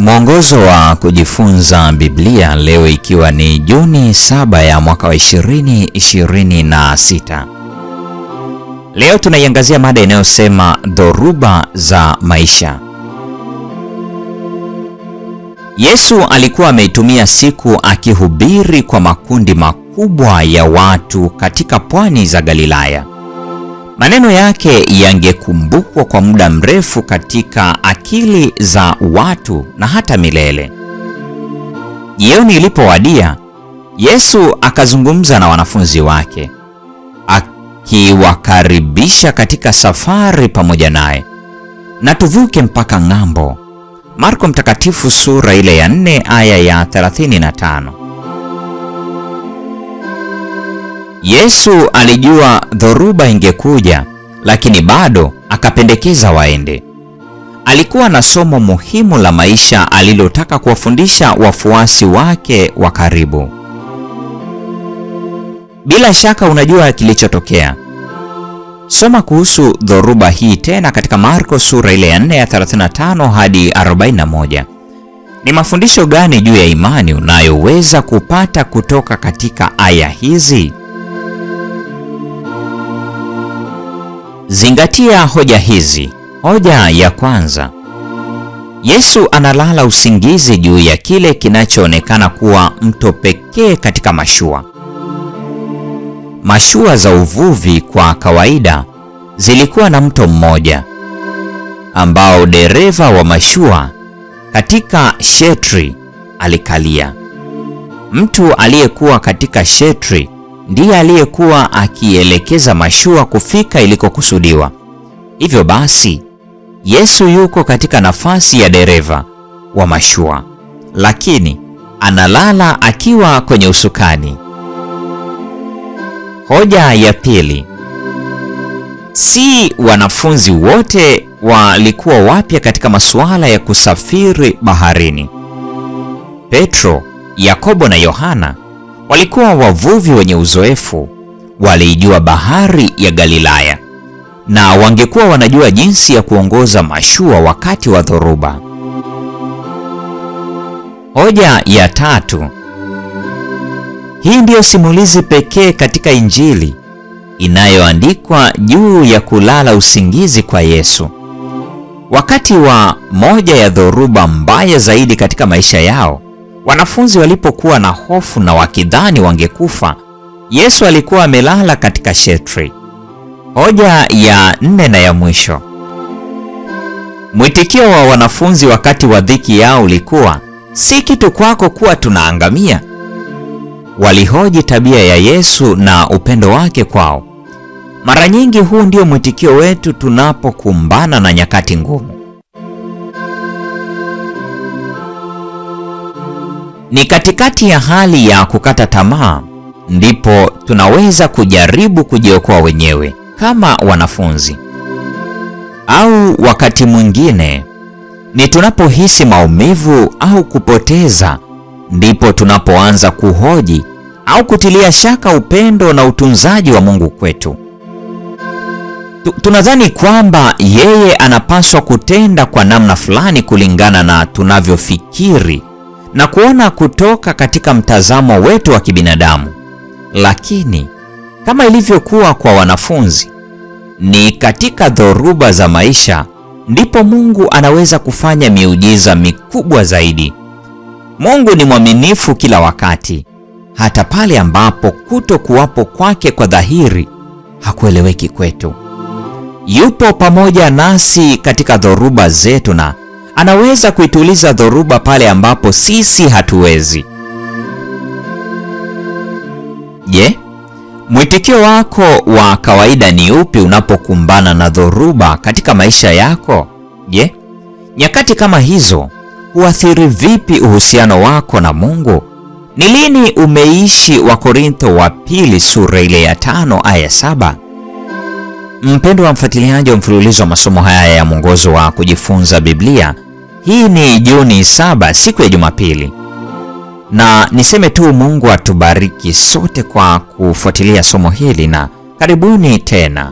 Mwongozo wa kujifunza Biblia leo ikiwa ni Juni 7 ya mwaka wa 2026. Leo tunaiangazia mada inayosema dhoruba za maisha. Yesu alikuwa ameitumia siku akihubiri kwa makundi makubwa ya watu katika pwani za Galilaya. Maneno yake yangekumbukwa kwa muda mrefu katika akili za watu na hata milele. Jioni ilipowadia, Yesu akazungumza na wanafunzi wake, akiwakaribisha katika safari pamoja naye. Na tuvuke mpaka ng'ambo. Marko Mtakatifu sura ile ya 4 aya ya 35. Yesu alijua dhoruba ingekuja, lakini bado akapendekeza waende. Alikuwa na somo muhimu la maisha alilotaka kuwafundisha wafuasi wake wa karibu. Bila shaka unajua kilichotokea. Soma kuhusu dhoruba hii tena katika Marko sura ile ya 4 ya 35 hadi 41. Ni mafundisho gani juu ya imani unayoweza kupata kutoka katika aya hizi? Zingatia hoja hizi. Hoja ya kwanza. Yesu analala usingizi juu ya kile kinachoonekana kuwa mto pekee katika mashua. Mashua za uvuvi kwa kawaida zilikuwa na mto mmoja ambao dereva wa mashua katika shetri alikalia. Mtu aliyekuwa katika shetri ndiye aliyekuwa akielekeza mashua kufika ilikokusudiwa. Hivyo basi, Yesu yuko katika nafasi ya dereva wa mashua, lakini analala akiwa kwenye usukani. Hoja ya pili. Si wanafunzi wote walikuwa wapya katika masuala ya kusafiri baharini. Petro, Yakobo na Yohana walikuwa wavuvi wenye uzoefu. Waliijua bahari ya Galilaya na wangekuwa wanajua jinsi ya kuongoza mashua wakati wa dhoruba. Hoja ya tatu. Hii ndiyo simulizi pekee katika Injili inayoandikwa juu ya kulala usingizi kwa Yesu. Wakati wa moja ya dhoruba mbaya zaidi katika maisha yao, wanafunzi walipokuwa na hofu na wakidhani wangekufa, Yesu alikuwa amelala katika shetri. Hoja ya 4 na ya mwisho. Mwitikio wa wanafunzi wakati wa dhiki yao ulikuwa, si kitu kwako kuwa tunaangamia. Walihoji tabia ya Yesu na upendo wake kwao. Mara nyingi huu ndio mwitikio wetu tunapokumbana na nyakati ngumu. Ni katikati ya hali ya kukata tamaa ndipo tunaweza kujaribu kujiokoa wenyewe kama wanafunzi. Au wakati mwingine ni tunapohisi maumivu au kupoteza ndipo tunapoanza kuhoji au kutilia shaka upendo na utunzaji wa Mungu kwetu. Tunadhani kwamba yeye anapaswa kutenda kwa namna fulani kulingana na tunavyofikiri na kuona kutoka katika mtazamo wetu wa kibinadamu. Lakini kama ilivyokuwa kwa wanafunzi, ni katika dhoruba za maisha ndipo Mungu anaweza kufanya miujiza mikubwa zaidi. Mungu ni mwaminifu kila wakati, hata pale ambapo kutokuwapo kwake kwa dhahiri hakueleweki kwetu. Yupo pamoja nasi katika dhoruba zetu na anaweza kuituliza dhoruba pale ambapo sisi hatuwezi. Je, mwitikio wako wa kawaida ni upi unapokumbana na dhoruba katika maisha yako? Je, nyakati kama hizo huathiri vipi uhusiano wako na Mungu? Ni lini umeishi Wakorintho wa pili sura ile ya 5 aya 7? Mpendwa wa mfuatiliaji wa mfululizo wa masomo haya ya mwongozo wa kujifunza Biblia, hii ni Juni 7, siku ya Jumapili. Na niseme tu Mungu atubariki sote kwa kufuatilia somo hili na karibuni tena.